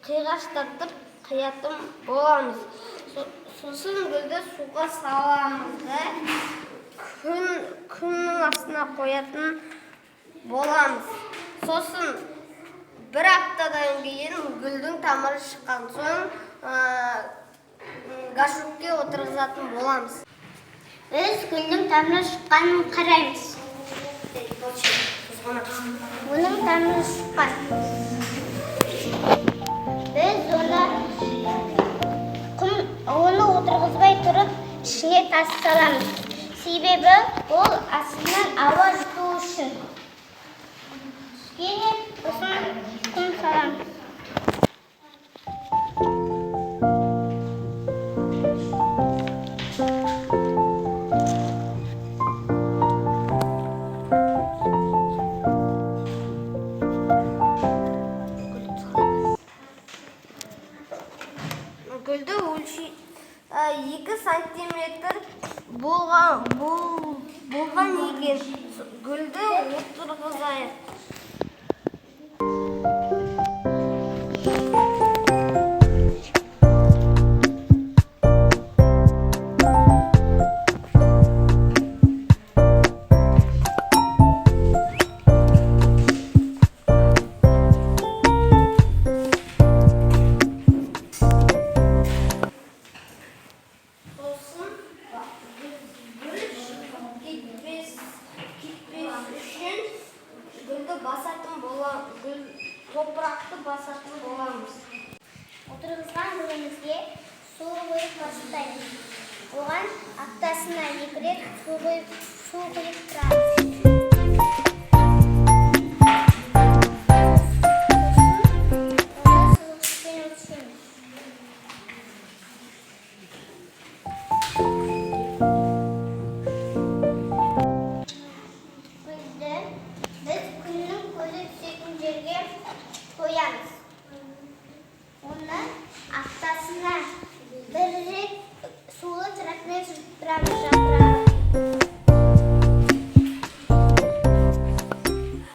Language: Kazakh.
қиғаштатып қиятын боламыз. Сосын гүлді суға саламыз да күннің астына қоятын боламыз. Сосын бір аптадан кейін гүлдің тамыры шыққан соң горшокке отырғызатын боламыз. Біз гүлдің тамыры шыққанын қараймыз. Оның тамыры шыққан. Біз оны отырғызбай тұрып, ішіне тас саламыз. Себебі ол астынан ауа жұту үшін. Кейін сосын құм саламыз. Гүлді өлшей 2 сантиметр болған екен гүлді отырғызайық. Топырақты басатын боламыз. Отырғызған гүлімізге су құйып бастаймыз. Оған аптасына 2 рет су құйып тұрамыз.